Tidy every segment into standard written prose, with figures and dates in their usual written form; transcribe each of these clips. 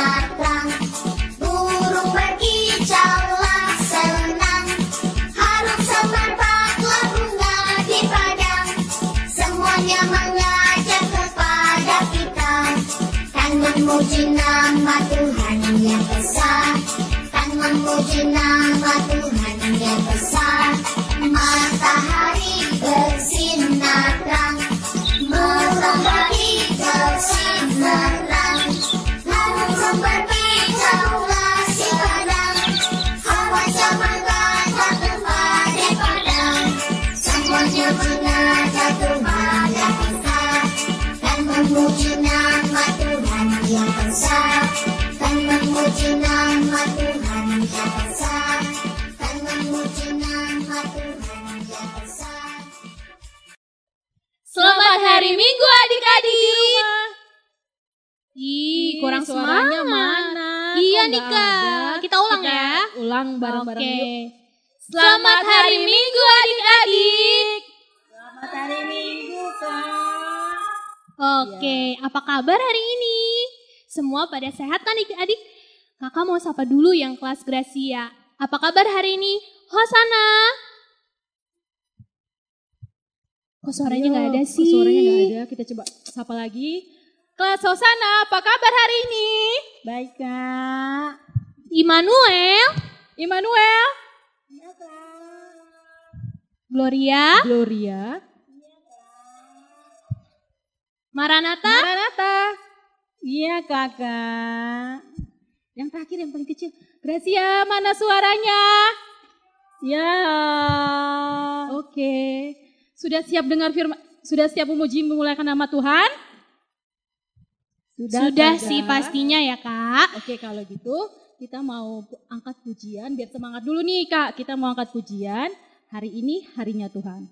bersinar terang. Burung berkicaulah senang, harum semerbaklah bunga di padang. Semuanya mengajak kepada kita, kan memuji nama Tuhan yang besar, kan memuji nama Tuhan yang besar. Matahari bersinar terang, matahari bersinar terang, harum berkicaulah si padang. Hawa zaman gajah kepada padang, semuanya mengajak kepada kita, dan memuji nama Tuhan yang besar, dan memuji nama Tuhan yang besar, dan memuji nama Tuhan yang besar. Selamat hari Minggu adik-adik. Ih, kurang suaranya semangat. mana? Iya Kok nih nggak Kak, ada? kita ulang ya. Ulang bareng-bareng Oke. yuk. Selamat hari Minggu adik-adik. Selamat hari Minggu, Kak. Oke, apa kabar hari ini? Semua pada sehat kan adik-adik? Kakak mau sapa dulu yang kelas Gracia. Apa kabar hari ini? Hosana. Kok suaranya nggak ada sih? Kok suaranya nggak ada? Kita coba sapa lagi. Kelas Hosana, apa kabar hari ini? Baik, Kak. Immanuel. Immanuel. Gloria. Gloria. Maranatha. Maranatha. Iya, Kakak. Yang terakhir yang paling kecil. Gracia, mana suaranya? Ya. Oke. Sudah siap dengar firman? Sudah siap memuji memulakan nama Tuhan? Sudah sih pastinya ya Kak. Oke, kalau gitu kita mau angkat pujian. Biar semangat dulu nih Kak. Kita mau angkat pujian. Hari ini harinya Tuhan.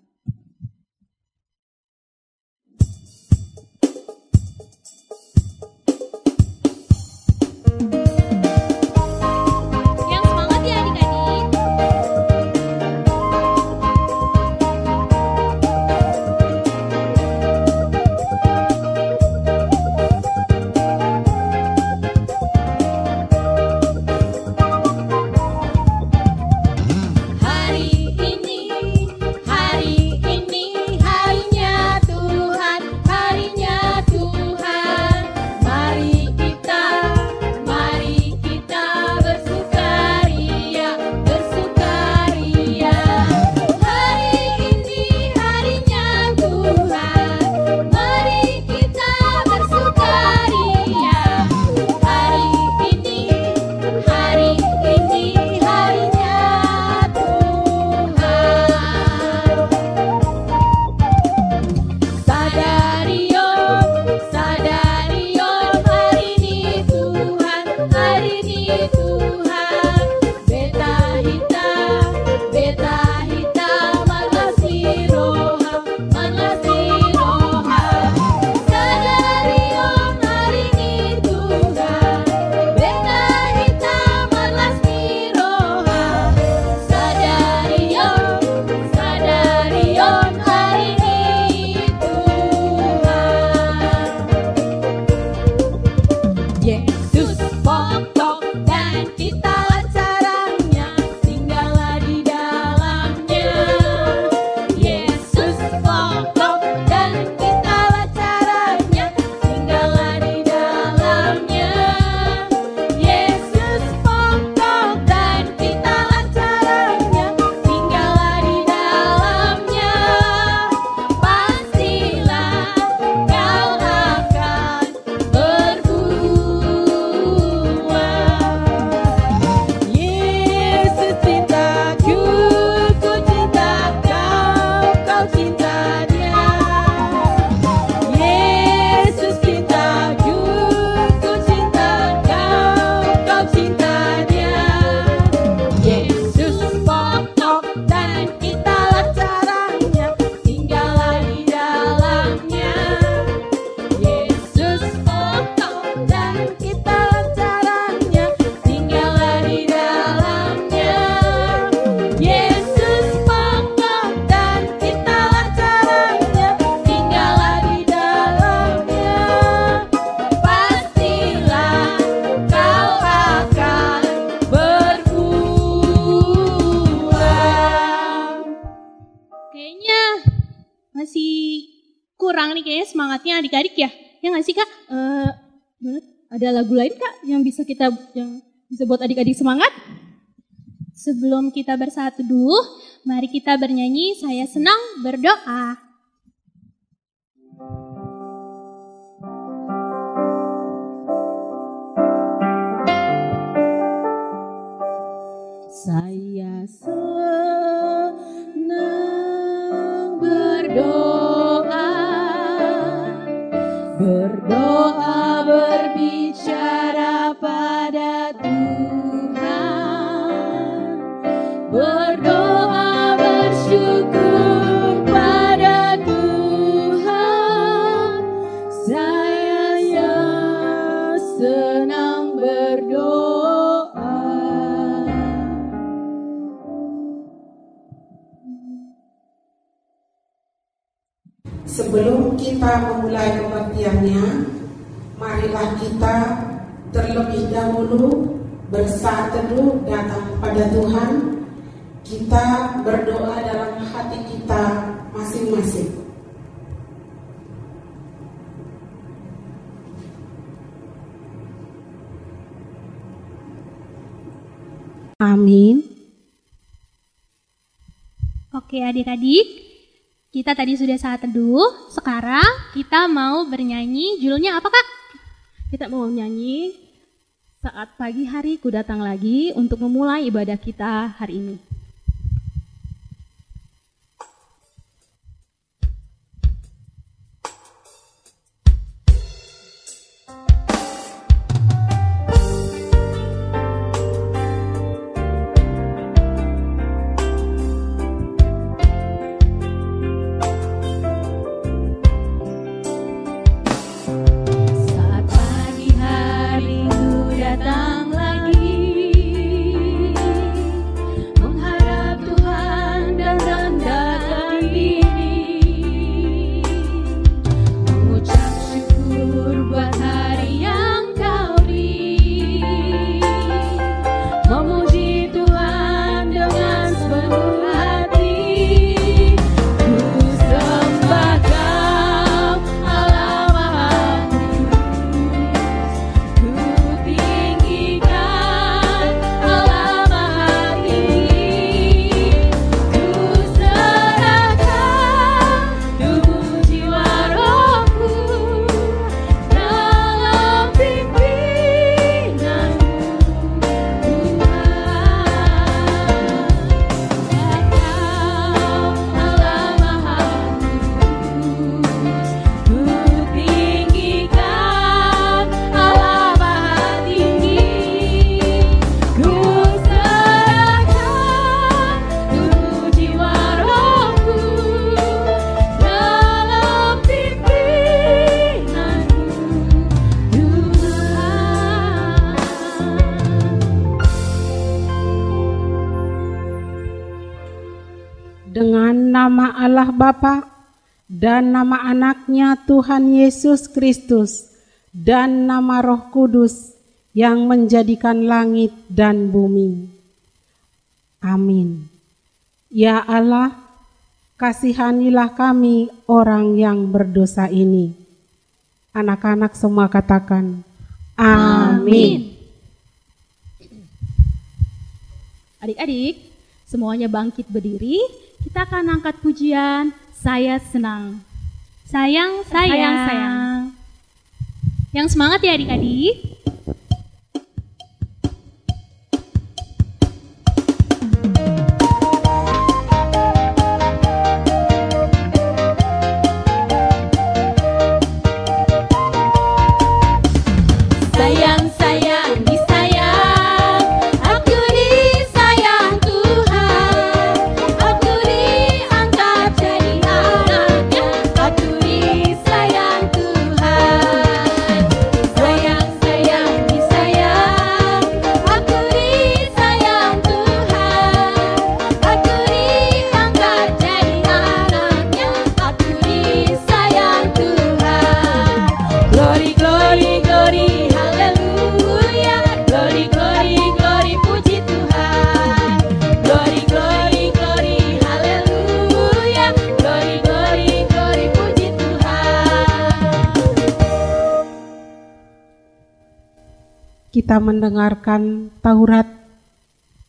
Yang semangat ya adik-adik. Hari ini hari nih kayaknya semangatnya adik-adik ya. Ya nggak sih Kak? Ada lagu lain Kak yang bisa buat adik-adik semangat? Sebelum kita bersatu teduh, mari kita bernyanyi Saya Senang Berdoa. Saya senang berdoa, berbicara pada Tuhan, berdoa bersyukur pada Tuhan. Saya senang berdoa. Sebelum kita memulai kebaktiannya, marilah kita terlebih dahulu bersatu teduh datang pada Tuhan. Kita berdoa dalam hati kita masing-masing. Amin. Oke adik-adik, kita tadi sudah saat teduh, sekarang kita mau bernyanyi. Judulnya apa Kak? Kita mau nyanyi Saat Pagi Hari Ku Datang Lagi untuk memulai ibadah kita hari ini. Dengan nama Allah Bapa dan nama anaknya Tuhan Yesus Kristus dan nama Roh Kudus yang menjadikan langit dan bumi. Amin. Ya Allah, kasihanilah kami orang yang berdosa ini. Anak-anak semua katakan, amin. Adik-adik, semuanya bangkit berdiri. Kita akan angkat pujian Saya Senang. Sayang, sayang. Yang semangat ya adik-adik. kita mendengarkan Taurat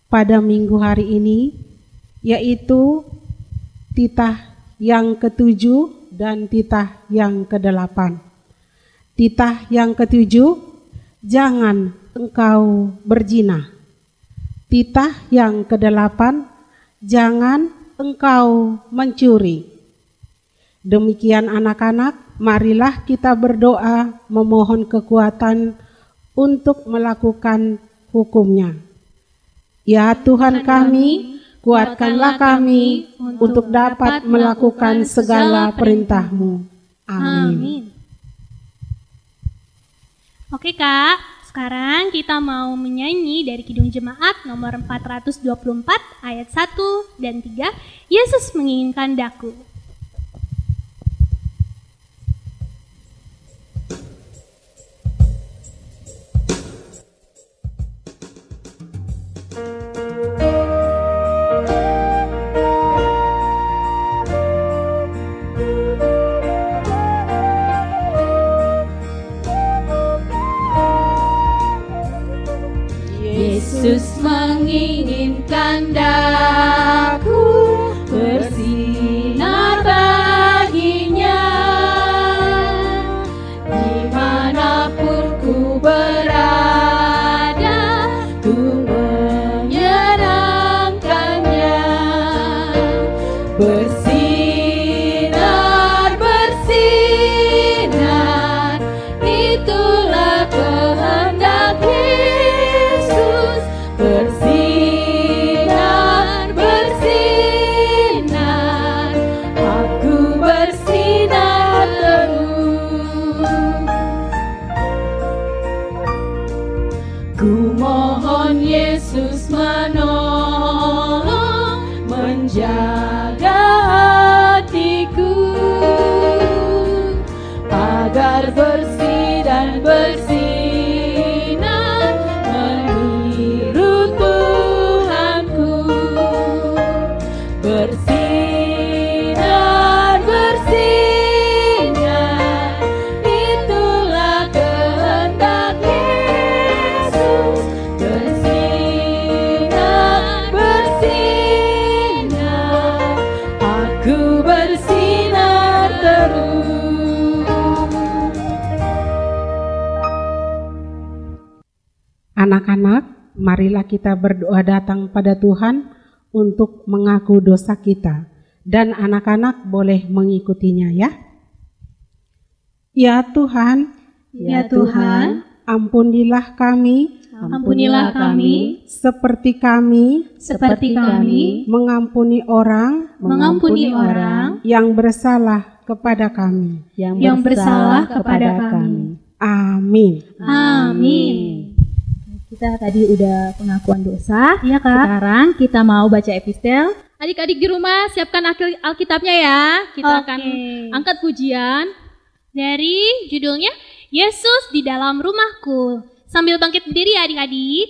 pada minggu hari ini, yaitu titah yang ke-7 dan titah yang ke-8. Titah yang ke-7, jangan engkau berzina. Titah yang ke-8, jangan engkau mencuri. Demikian anak-anak, marilah kita berdoa memohon kekuatan untuk melakukan hukumnya. Ya Tuhan kami, kuatkanlah kami untuk dapat melakukan segala perintah-Mu. Amin. Oke Kak, sekarang kita mau menyanyi dari Kidung Jemaat nomor 424 ayat 1 dan 3, Yesus menginginkan daku. Yesus menginginkan daku bersinar baginya, dimanapun ku berada, ku menyenangkannya. Bersinar, bersinar, itulah kehendak Yesus. Bersinar, bersinar, aku bersinar terus. Ku mohon Yesus menolong, menjaga hatiku, agar bersih dan bersinar menurut Tuhanku. Bersinar, bersinar, itulah kehendak Yesus. Bersinar, bersinar, aku bersinar terus. Anak-anak, marilah kita berdoa datang pada Tuhan untuk mengaku dosa kita. Dan anak-anak boleh mengikutinya ya. Ya Tuhan, Ya Tuhan, ampunilah kami ampunilah kami seperti kami mengampuni orang mengampuni orang yang bersalah kepada kami. yang bersalah kepada kami. Amin. Amin. Kita tadi udah pengakuan dosa. Iya Kak. Sekarang kita mau baca epistel. Adik-adik di rumah siapkan Alkitabnya ya. Kita akan angkat pujian dari judulnya Yesus di dalam rumahku. Sambil bangkit berdiri ya adik-adik.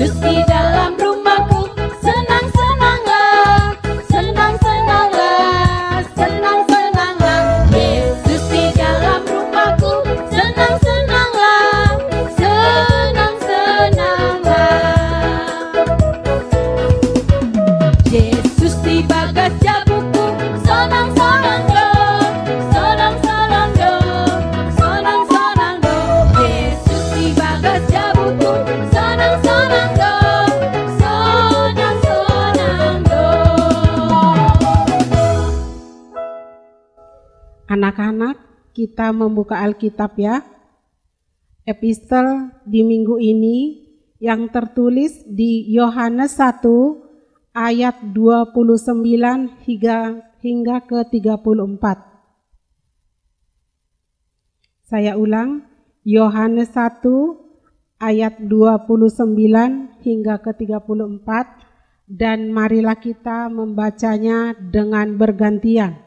Yesus di dalam rumahku, senang-senanglah, senang-senanglah, senang-senanglah. Yesus di dalam rumahku, senang-senanglah, senang-senanglah. Yesus di bagas jabuku, senang-senang dong, senang-senang dong, senang-senang dong. Yesus di bagas jabuku, senang-senang dong, senang-senang dong. Anak-anak, kita membuka Alkitab ya. Epistel di minggu ini yang tertulis di Yohanes 1 ayat 29 hingga ke 34. Saya ulang, Yohanes 1 ayat 29 hingga ke 34, dan marilah kita membacanya dengan bergantian.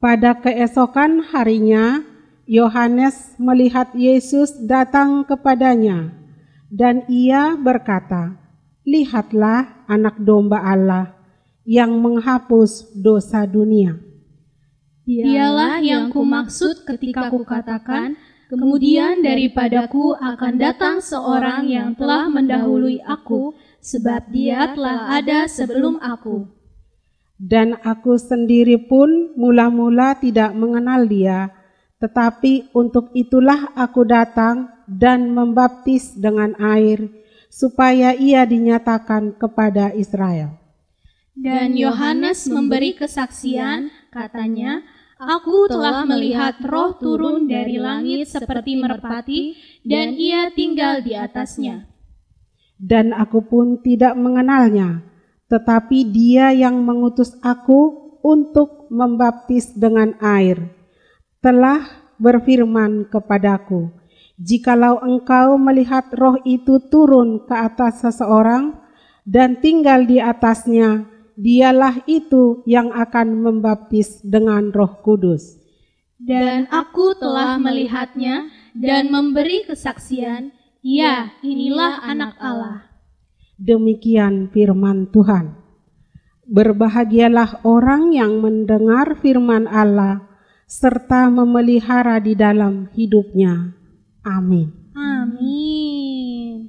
Pada keesokan harinya, Yohanes melihat Yesus datang kepadanya, dan ia berkata, "Lihatlah anak domba Allah yang menghapus dosa dunia." Dialah yang kumaksud ketika kukatakan, kemudian daripadaku akan datang seorang yang telah mendahului aku, sebab dia telah ada sebelum aku. Dan aku sendiri pun mula-mula tidak mengenal dia, tetapi untuk itulah aku datang dan membaptis dengan air, supaya ia dinyatakan kepada Israel. Dan Yohanes memberi kesaksian, katanya, "Aku telah melihat Roh turun dari langit seperti merpati, dan ia tinggal di atasnya. Dan aku pun tidak mengenalnya, tetapi dia yang mengutus aku untuk membaptis dengan air, telah berfirman kepadaku, jikalau engkau melihat Roh itu turun ke atas seseorang dan tinggal di atasnya, dialah itu yang akan membaptis dengan Roh Kudus. Dan aku telah melihatnya dan memberi kesaksian, ya, inilah anak Allah." Demikian firman Tuhan. Berbahagialah orang yang mendengar firman Allah serta memelihara di dalam hidupnya. Amin. Amin.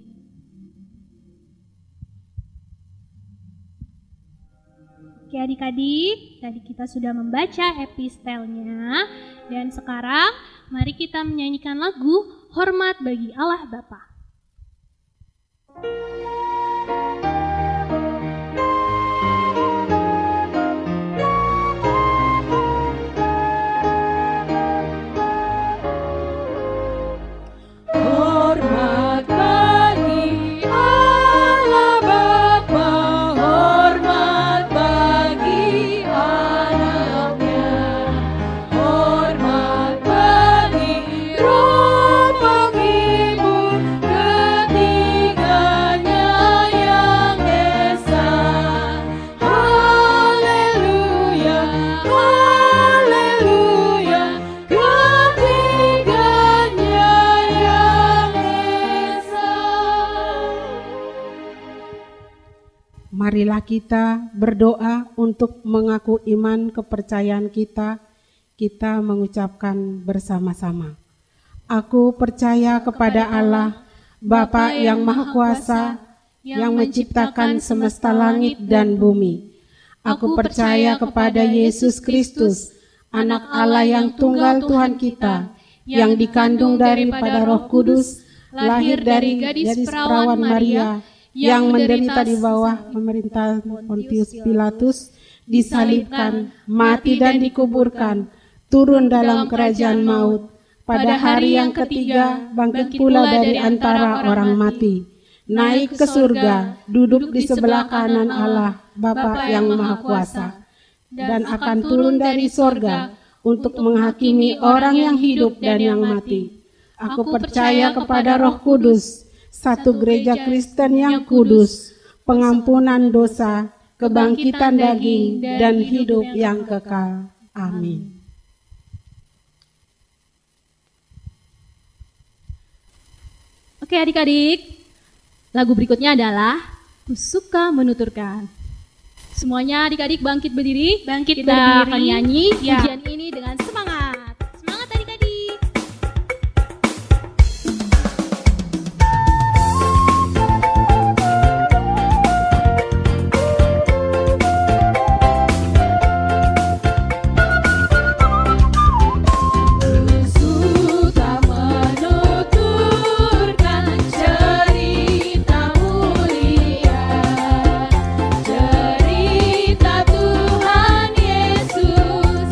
Oke adik-adik, tadi kita sudah membaca epistelnya, dan sekarang mari kita menyanyikan lagu Hormat Bagi Allah Bapa. Hormat bagi Allah Bapa, hormat bagi anaknya, hormat bagi Roh penghibur ketiganya yang esa. Haleluya, haleluya, ketiganya yang esa. Marilah kita berdoa untuk mengaku iman kepercayaan kita. Kita mengucapkan bersama-sama. Aku percaya kepada Allah, Bapa yang Maha Kuasa, yang menciptakan semesta langit dan bumi. Aku percaya kepada Yesus Kristus, Anak Allah yang tunggal Tuhan kita, yang dikandung daripada Roh Kudus, lahir dari gadis perawan Maria, yang menderita di bawah pemerintahan Pontius Pilatus, disalibkan, mati dan dikuburkan, turun dalam kerajaan maut, pada hari yang ketiga bangkit pula dari antara orang mati, naik ke surga, duduk di sebelah kanan Allah, Bapa yang Maha Kuasa, dan akan turun dari sorga untuk menghakimi orang yang hidup dan yang mati. Aku percaya kepada Roh Kudus, satu gereja Kristen yang kudus, pengampunan dosa, kebangkitan daging, dan hidup yang kekal. Amin. Oke adik-adik, lagu berikutnya adalah Ku Suka Menuturkan. Semuanya adik-adik bangkit berdiri, kita akan nyanyi pujian ini dengan semangat. Semangat adik-adik. Suka menuturkan cerita mulia, cerita Tuhan Yesus.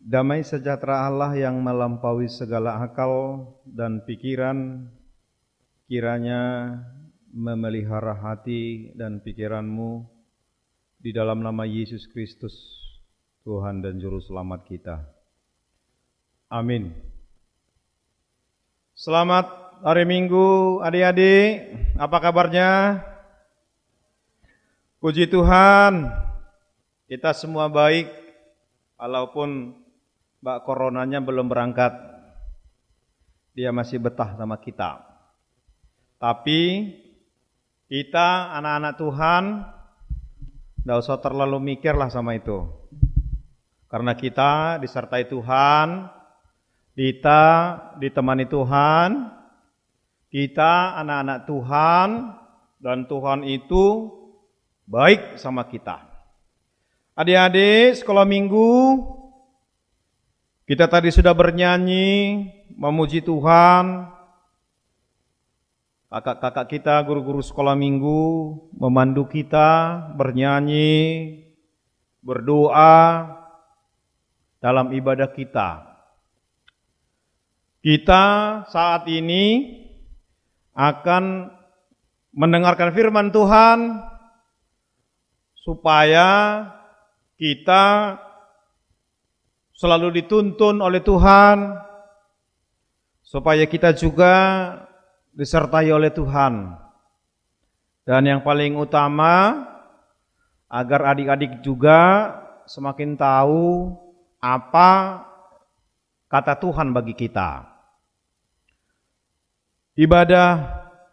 Damai sejahtera Allah yang melampaui segala akal dan pikiran, kiranya memelihara hati dan pikiranmu di dalam nama Yesus Kristus, Tuhan dan Juru Selamat kita. Amin. Selamat hari Minggu adik-adik, apa kabarnya? Puji Tuhan, kita semua baik, walaupun Mbak Coronanya belum berangkat, dia masih betah sama kita. Tapi kita anak-anak Tuhan, tidak usah terlalu mikirlah sama itu. Karena kita disertai Tuhan, kita ditemani Tuhan, kita anak-anak Tuhan, dan Tuhan itu baik sama kita. Adik-adik, sekolah minggu, kita tadi sudah bernyanyi, memuji Tuhan. Kakak-kakak kita, guru-guru sekolah minggu, memandu kita, bernyanyi, berdoa dalam ibadah kita. Kita saat ini akan mendengarkan firman Tuhan, supaya kita selalu dituntun oleh Tuhan, supaya kita juga disertai oleh Tuhan. Dan yang paling utama, agar adik-adik juga semakin tahu apa kata Tuhan bagi kita.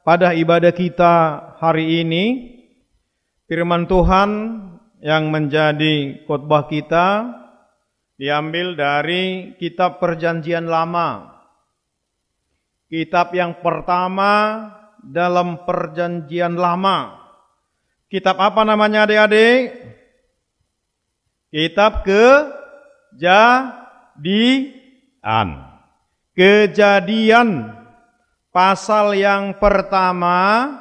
Pada ibadah kita hari ini, firman Tuhan yang menjadi khotbah kita diambil dari kitab Perjanjian Lama. Kitab yang pertama dalam Perjanjian Lama. Kitab apa namanya adik-adik? Kitab Kejadian. Kejadian pasal yang pertama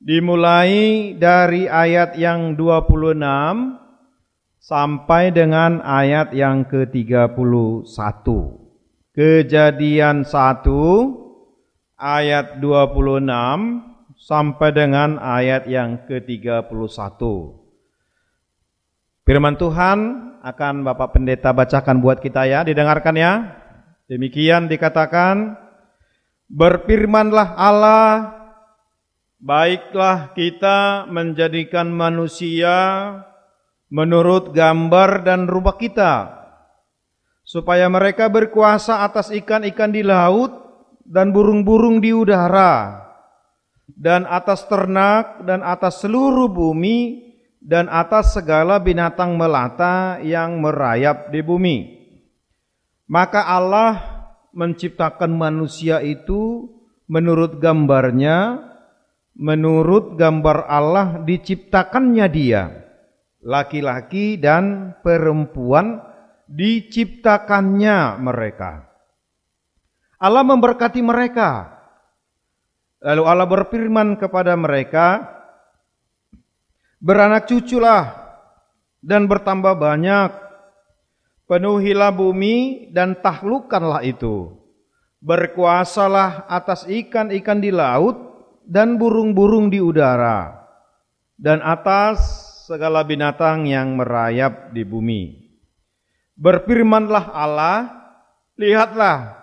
dimulai dari ayat yang 26 sampai dengan ayat yang ke-31. Kejadian 1 ayat 26 sampai dengan ayat yang ke-31. Firman Tuhan akan Bapak Pendeta bacakan buat kita ya, didengarkan ya. Demikian dikatakan, berfirmanlah Allah, baiklah kita menjadikan manusia menurut gambar dan rupa kita, supaya mereka berkuasa atas ikan-ikan di laut dan burung-burung di udara, dan atas ternak dan atas seluruh bumi, dan atas segala binatang melata yang merayap di bumi. Maka Allah menciptakan manusia itu menurut gambarnya, menurut gambar Allah diciptakannya dia. Laki-laki dan perempuan diciptakannya mereka. Allah memberkati mereka. Lalu Allah berfirman kepada mereka, beranak cuculah dan bertambah banyak, penuhilah bumi dan taklukkanlah itu. Berkuasalah atas ikan-ikan di laut dan burung-burung di udara, dan atas segala binatang yang merayap di bumi. Berfirmanlah Allah, lihatlah,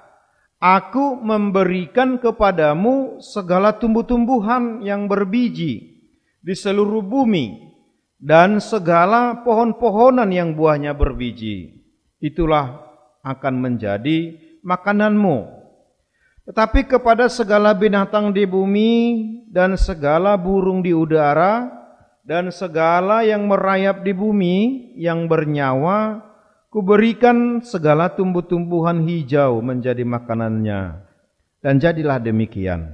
aku memberikan kepadamu segala tumbuh-tumbuhan yang berbiji di seluruh bumi, dan segala pohon-pohonan yang buahnya berbiji. Itulah akan menjadi makananmu. Tetapi kepada segala binatang di bumi, dan segala burung di udara, dan segala yang merayap di bumi yang bernyawa, kuberikan segala tumbuh-tumbuhan hijau menjadi makanannya. Dan jadilah demikian.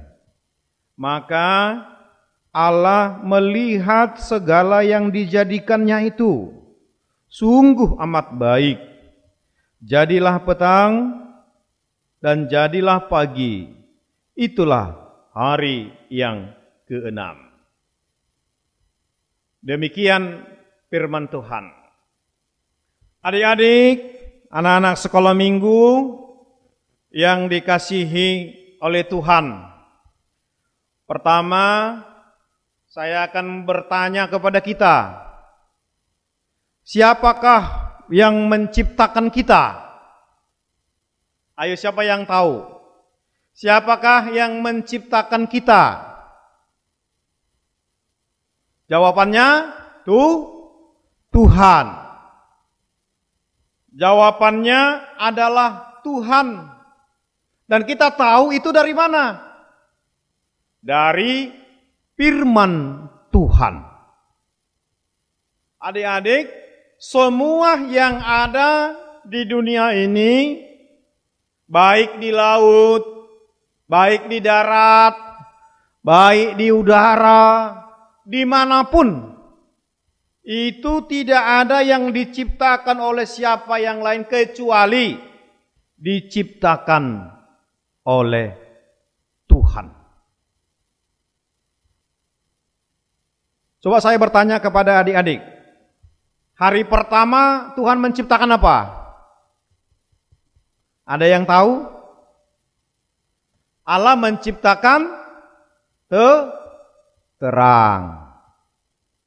Maka Allah melihat segala yang dijadikannya itu sungguh amat baik. Jadilah petang dan jadilah pagi. Itulah hari yang ke-6. Demikian firman Tuhan. Adik-adik, anak-anak sekolah minggu yang dikasihi oleh Tuhan. Pertama, saya akan bertanya kepada kita, siapakah yang menciptakan kita? Ayo, siapa yang tahu? Siapakah yang menciptakan kita? Jawabannya Tuhan. Jawabannya adalah Tuhan. Dan kita tahu itu dari mana? Dari firman Tuhan. Adik-adik, semua yang ada di dunia ini, baik di laut, baik di darat, baik di udara, dimanapun, itu tidak ada yang diciptakan oleh siapa yang lain kecuali diciptakan oleh Tuhan. Coba saya bertanya kepada adik-adik, hari pertama Tuhan menciptakan apa? Ada yang tahu? Allah menciptakan terang.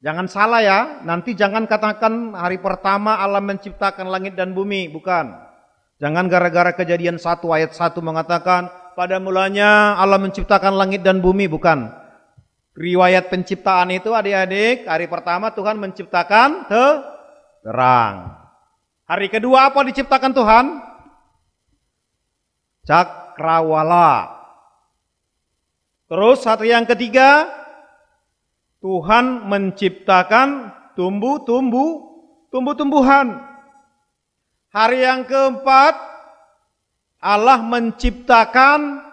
Jangan salah ya, nanti jangan katakan hari pertama Allah menciptakan langit dan bumi, bukan. Jangan gara-gara Kejadian 1 ayat 1 mengatakan pada mulanya Allah menciptakan langit dan bumi, bukan. Riwayat penciptaan itu adik-adik, hari pertama Tuhan menciptakan terang. Hari kedua apa diciptakan Tuhan? Cakrawala. Terus hari yang ketiga, Tuhan menciptakan tumbuh-tumbuhan. Hari yang keempat, Allah menciptakan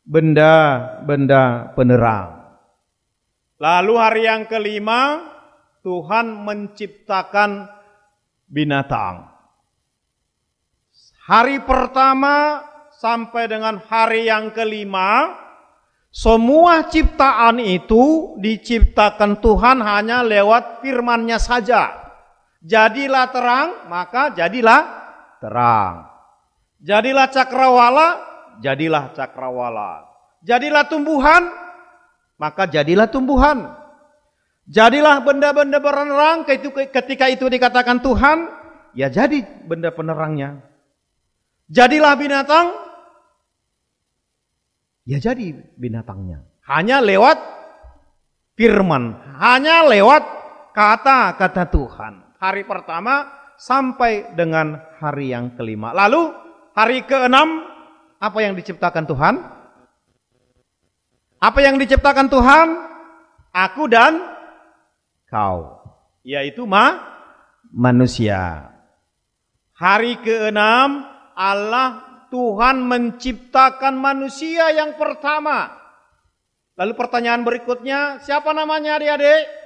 benda-benda penerang. Lalu hari yang kelima, Tuhan menciptakan binatang. Hari pertama sampai dengan hari yang kelima, semua ciptaan itu diciptakan Tuhan hanya lewat firman-Nya saja. Jadilah terang, maka jadilah terang. Jadilah cakrawala, jadilah cakrawala. Jadilah tumbuhan, maka jadilah tumbuhan. Jadilah benda-benda penerang, ketika itu dikatakan Tuhan, ya jadi benda penerangnya. Jadilah binatang, ya jadi binatangnya. Hanya lewat firman, hanya lewat kata-kata Tuhan. Hari pertama sampai dengan hari yang kelima. Lalu hari keenam, apa yang diciptakan Tuhan? Apa yang diciptakan Tuhan? Aku dan kau, yaitu manusia. Hari keenam, Allah Tuhan menciptakan manusia yang pertama. Lalu pertanyaan berikutnya, siapa namanya adik-adik?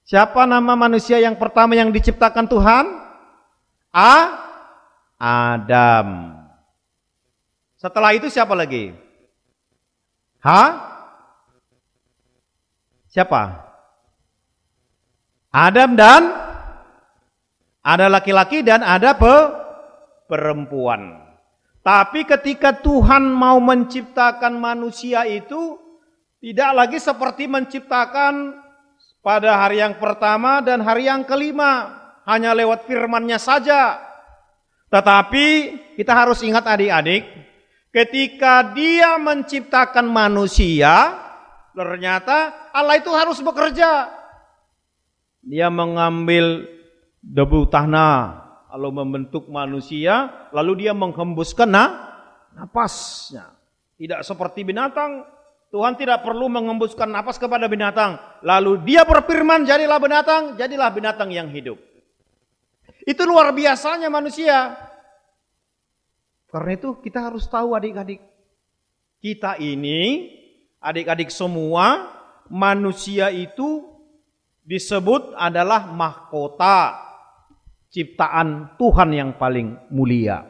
Siapa nama manusia yang pertama yang diciptakan Tuhan? Adam. Setelah itu siapa lagi? Siapa? Adam dan ada laki-laki dan ada perempuan. Tapi ketika Tuhan mau menciptakan manusia itu tidak lagi seperti menciptakan pada hari yang pertama dan hari yang kelima, hanya lewat firman-Nya saja. Tetapi kita harus ingat adik-adik, ketika Dia menciptakan manusia, ternyata Allah itu harus bekerja. Dia mengambil debu tanah, lalu membentuk manusia, lalu Dia menghembuskan napasnya. Tidak seperti binatang, Tuhan tidak perlu mengembuskan napas kepada binatang. Lalu Dia berfirman, jadilah binatang yang hidup. Itu luar biasanya manusia. Karena itu kita harus tahu adik-adik. Kita ini, adik-adik semua, manusia itu disebut adalah mahkota ciptaan Tuhan yang paling mulia.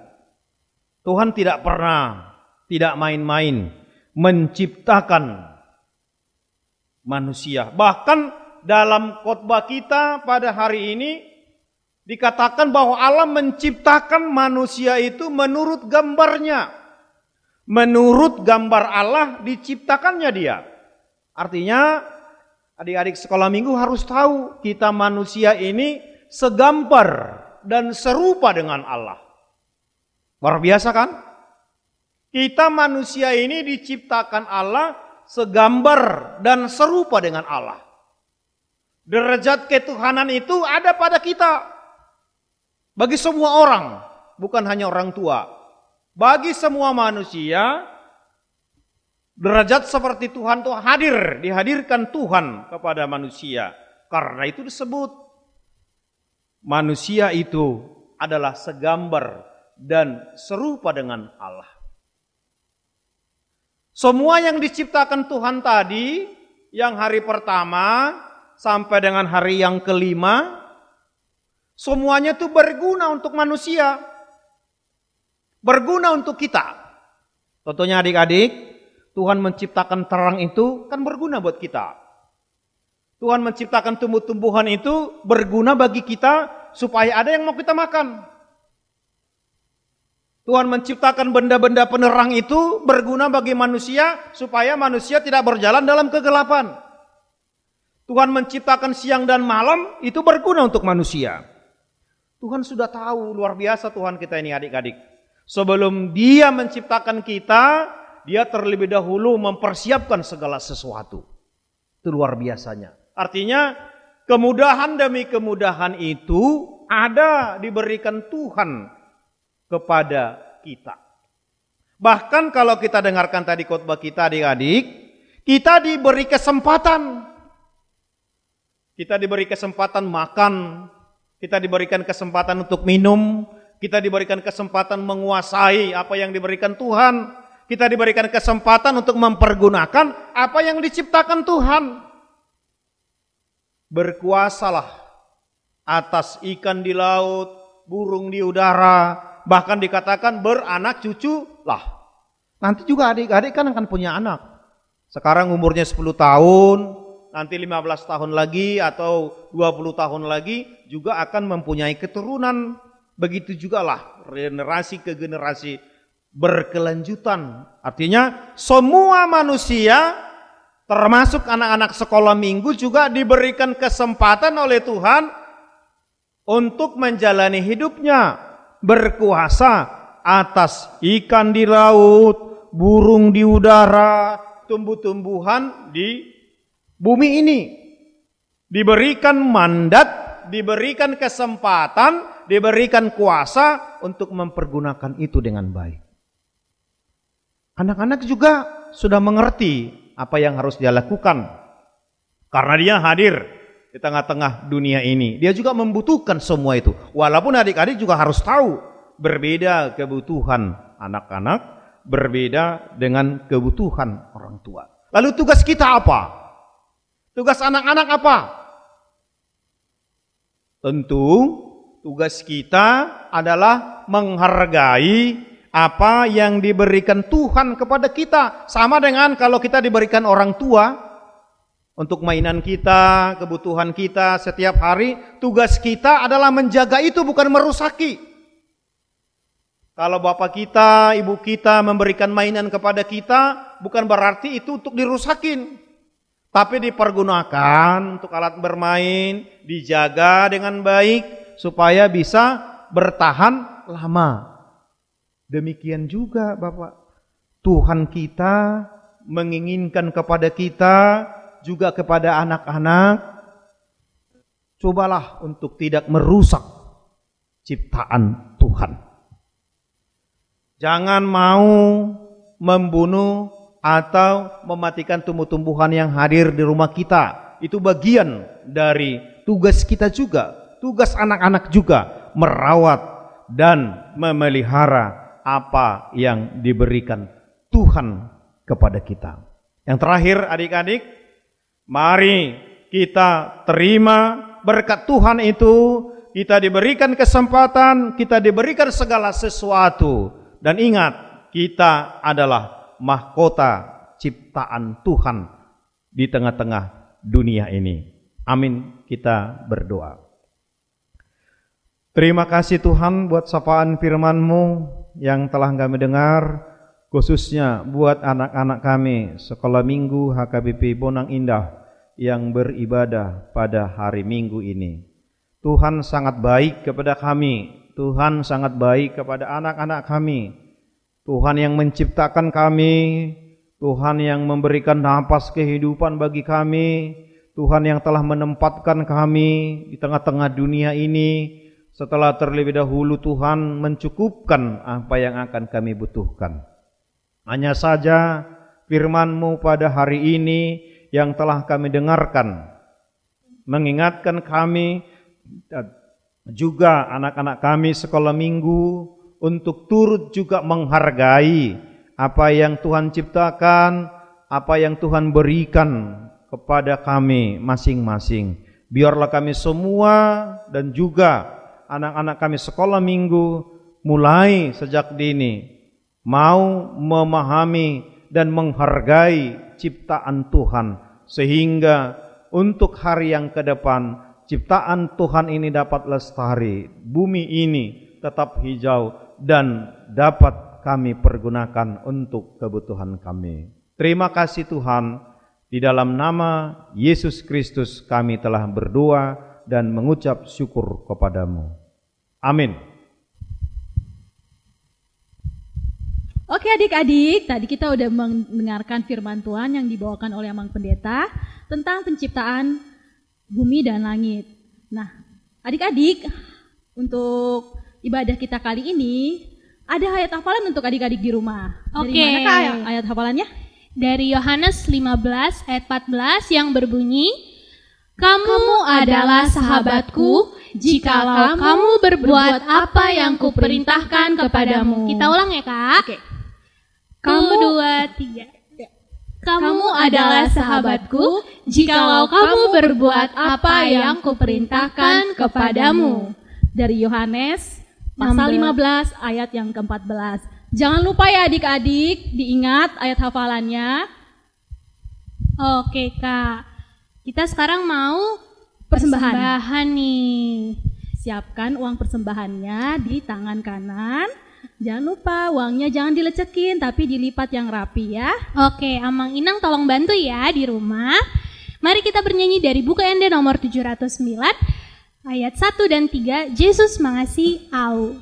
Tuhan tidak pernah, tidak main-main menciptakan manusia. Bahkan dalam khotbah kita pada hari ini, Dikatakan bahwa Allah menciptakan manusia itu menurut gambarnya. Menurut gambar Allah diciptakannya dia. Artinya adik-adik sekolah minggu harus tahu kita manusia ini segambar dan serupa dengan Allah. Luar biasa kan? Kita manusia ini diciptakan Allah segambar dan serupa dengan Allah. Derajat ketuhanan itu ada pada kita. Bagi semua orang, bukan hanya orang tua. Bagi semua manusia, derajat seperti Tuhan itu dihadirkan Tuhan kepada manusia. Karena itu disebut manusia itu adalah segambar dan serupa dengan Allah. Semua yang diciptakan Tuhan tadi, yang hari pertama sampai dengan hari yang kelima, semuanya itu berguna untuk manusia. Berguna untuk kita. Contohnya adik-adik, Tuhan menciptakan terang itu kan berguna buat kita. Tuhan menciptakan tumbuh-tumbuhan itu berguna bagi kita supaya ada yang mau kita makan. Tuhan menciptakan benda-benda penerang itu berguna bagi manusia supaya manusia tidak berjalan dalam kegelapan. Tuhan menciptakan siang dan malam itu berguna untuk manusia. Tuhan sudah tahu, luar biasa Tuhan kita ini adik-adik. Sebelum Dia menciptakan kita, Dia terlebih dahulu mempersiapkan segala sesuatu. Itu luar biasanya. Artinya kemudahan demi kemudahan itu ada diberikan Tuhan kepada kita. Bahkan kalau kita dengarkan tadi khotbah kita adik-adik, kita diberi kesempatan. Kita diberi kesempatan makan, kita diberikan kesempatan untuk minum, kita diberikan kesempatan menguasai apa yang diberikan Tuhan, kita diberikan kesempatan untuk mempergunakan apa yang diciptakan Tuhan. Berkuasalah atas ikan di laut, burung di udara, bahkan dikatakan beranak cucu lah. Nanti juga adik-adik kan akan punya anak. Sekarang umurnya 10 tahun, nanti 15 tahun lagi atau 20 tahun lagi juga akan mempunyai keturunan. Begitu juga lah generasi ke generasi berkelanjutan. Artinya semua manusia termasuk anak-anak sekolah minggu juga diberikan kesempatan oleh Tuhan untuk menjalani hidupnya. Berkuasa atas ikan di laut, burung di udara, tumbuh-tumbuhan di bumi ini. Diberikan mandat, diberikan kesempatan, diberikan kuasa untuk mempergunakan itu dengan baik. Anak-anak juga sudah mengerti apa yang harus dia lakukan. Karena dia hadir di tengah-tengah dunia ini. Dia juga membutuhkan semua itu. Walaupun adik-adik juga harus tahu, berbeda kebutuhan anak-anak, berbeda dengan kebutuhan orang tua. Lalu tugas kita apa? Tugas anak-anak apa? Tentu tugas kita adalah menghargai apa yang diberikan Tuhan kepada kita. Sama dengan kalau kita diberikan orang tua untuk mainan kita, kebutuhan kita setiap hari, tugas kita adalah menjaga itu, bukan merusaki. Kalau bapak kita, ibu kita memberikan mainan kepada kita, bukan berarti itu untuk dirusakin. Tapi dipergunakan untuk alat bermain, dijaga dengan baik, supaya bisa bertahan lama. Demikian juga Bapak, Tuhan kita menginginkan kepada kita, juga kepada anak-anak, cobalah untuk tidak merusak ciptaan Tuhan. Jangan mau membunuh atau mematikan tumbuh-tumbuhan yang hadir di rumah kita. Itu bagian dari tugas kita juga, tugas anak-anak juga, merawat dan memelihara apa yang diberikan Tuhan kepada kita. Yang terakhir adik-adik, mari kita terima berkat Tuhan itu. Kita diberikan kesempatan, kita diberikan segala sesuatu. Dan ingat, kita adalah mahkota ciptaan Tuhan di tengah-tengah dunia ini. Amin, kita berdoa. Terima kasih Tuhan buat sapaan firman-Mu yang telah kami dengar, khususnya buat anak-anak kami Sekolah Minggu HKBP Bonang Indah yang beribadah pada hari Minggu ini. Tuhan sangat baik kepada kami, Tuhan sangat baik kepada anak-anak kami. Tuhan yang menciptakan kami, Tuhan yang memberikan napas kehidupan bagi kami, Tuhan yang telah menempatkan kami di tengah-tengah dunia ini. Setelah terlebih dahulu Tuhan mencukupkan apa yang akan kami butuhkan. Hanya saja firman-Mu pada hari ini yang telah kami dengarkan mengingatkan kami juga anak-anak kami sekolah minggu untuk turut juga menghargai apa yang Tuhan ciptakan, apa yang Tuhan berikan kepada kami masing-masing. Biarlah kami semua dan juga anak-anak kami sekolah minggu mulai sejak dini mau memahami dan menghargai ciptaan Tuhan, sehingga untuk hari yang ke depan ciptaan Tuhan ini dapat lestari, bumi ini tetap hijau dan dapat kami pergunakan untuk kebutuhan kami. Terima kasih Tuhan, di dalam nama Yesus Kristus kami telah berdoa dan mengucap syukur kepadamu. Amin. Oke adik-adik, tadi kita udah mendengarkan firman Tuhan yang dibawakan oleh Amang Pendeta tentang penciptaan bumi dan langit. Nah, adik-adik, untuk ibadah kita kali ini ada ayat hafalan untuk adik-adik di rumah. Dari manakah ayat hafalannya? Dari Yohanes 15 ayat 14 yang berbunyi, "Kamu adalah sahabatku jikalau kamu berbuat apa yang kuperintahkan kepadamu." Kita ulang ya, Kak. Oke. Kamu 2, 3. Kamu adalah sahabatku jikalau kamu berbuat apa yang kuperintahkan kepadamu. Dari Yohanes pasal 15 ayat yang ke-14. Jangan lupa ya adik-adik, diingat ayat hafalannya. Oke, Kak. Kita sekarang mau Persembahan nih. Siapkan uang persembahannya di tangan kanan. Jangan lupa uangnya jangan dilecekin tapi dilipat yang rapi ya. Oke, Amang Inang tolong bantu ya di rumah. Mari kita bernyanyi dari buku ND nomor 709 ayat 1 dan 3, Yesus mengasihi au.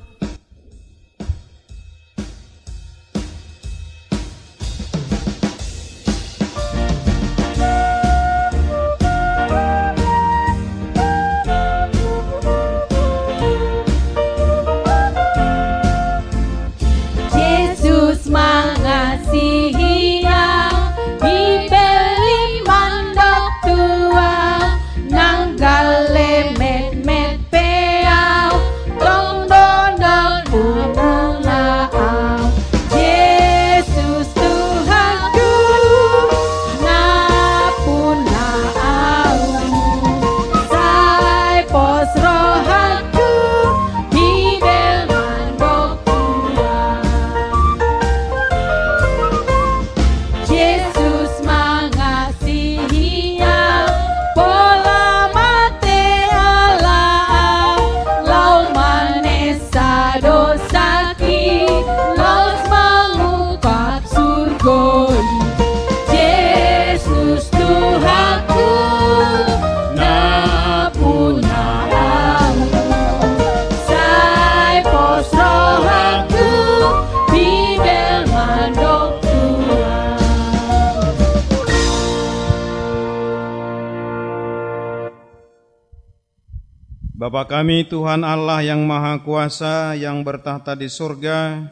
Bapa kami Tuhan Allah yang Maha Kuasa yang bertahta di surga,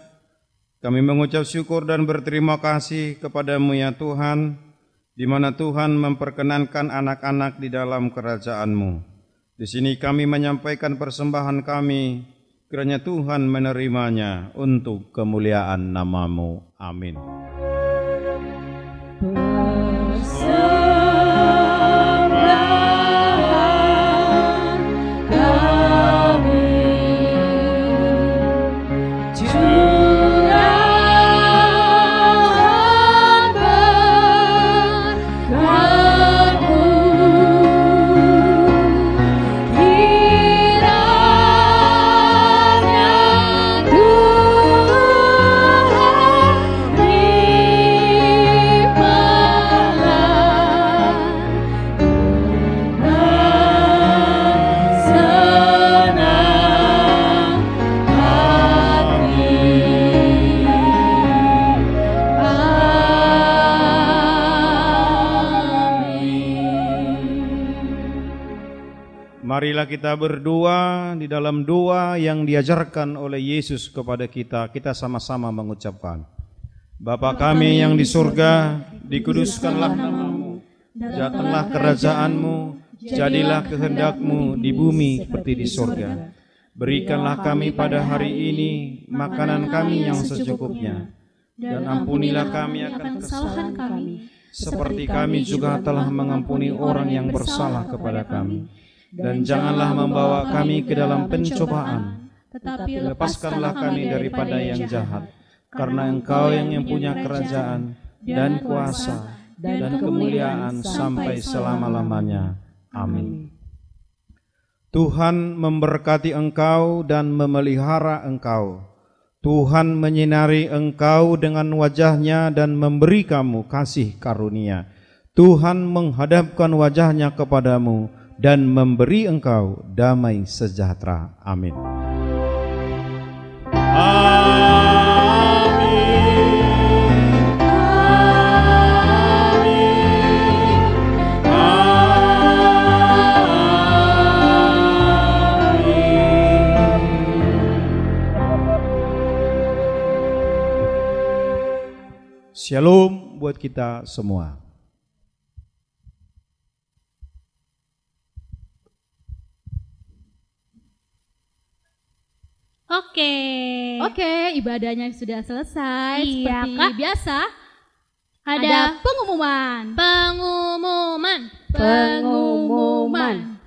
kami mengucap syukur dan berterima kasih kepada-Mu ya Tuhan, di mana Tuhan memperkenankan anak-anak di dalam kerajaan-Mu. Di sini kami menyampaikan persembahan kami, kiranya Tuhan menerimanya untuk kemuliaan nama-Mu. Amin. marilah kita berdua di dalam doa yang diajarkan oleh Yesus kepada kita. Kita sama-sama mengucapkan. Bapa kami yang di surga, dikuduskanlah namamu. Datanglah kerajaanmu, jadilah kehendak-Mu di bumi seperti di surga. Berikanlah kami pada hari ini makanan kami yang secukupnya. Dan ampunilah kami akan kesalahan kami, seperti kami juga telah mengampuni orang yang bersalah kepada kami. Dan janganlah membawa kami ke dalam pencobaan, tetapi lepaskanlah kami daripada yang jahat. Karena Engkau yang punya kerajaan dan kuasa dan kemuliaan sampai selama-lamanya. Amin. Tuhan memberkati engkau dan memelihara engkau. Tuhan menyinari engkau dengan wajah-Nya dan memberi kamu kasih karunia. Tuhan menghadapkan wajah-Nya kepadamu dan memberi engkau damai sejahtera. Amin. Shalom buat kita semua. Oke, ibadahnya sudah selesai. Iya, seperti Kak. biasa. Ada pengumuman.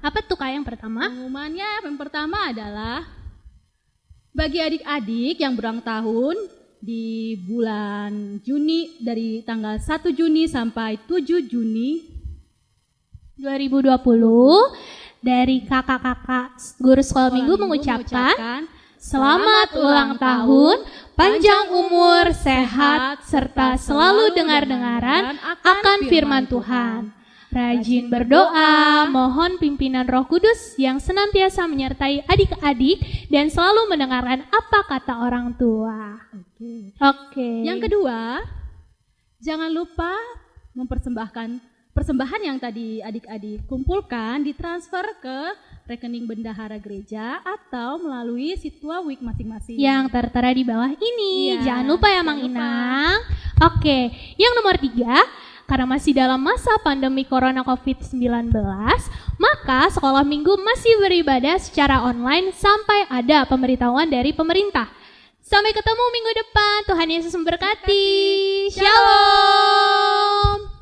Apa tuh Kak yang pertama? Pengumumannya yang pertama adalah bagi adik-adik yang berulang tahun di bulan Juni dari tanggal 1 Juni sampai 7 Juni 2020 dari kakak-kakak guru sekolah minggu mengucapkan selamat ulang tahun, panjang umur, sehat, serta selalu dengar-dengaran akan firman Tuhan. Rajin berdoa, mohon pimpinan Roh Kudus yang senantiasa menyertai adik-adik dan selalu mendengarkan apa kata orang tua. Oke. Yang kedua, jangan lupa mempersembahkan persembahan yang tadi adik-adik kumpulkan ditransfer ke rekening bendahara gereja atau melalui Sitwa Week masing-masing. Yang tertera di bawah ini. Iya, Jangan lupa ya Mang Inang. Oke, yang nomor 3, karena masih dalam masa pandemi Corona COVID-19, maka sekolah minggu masih beribadah secara online sampai ada pemberitahuan dari pemerintah. Sampai ketemu minggu depan. Tuhan Yesus memberkati. Shalom.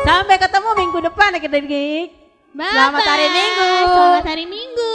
Sampai ketemu minggu depan adik-adik. Bye-bye. Selamat hari Minggu. Selamat hari Minggu.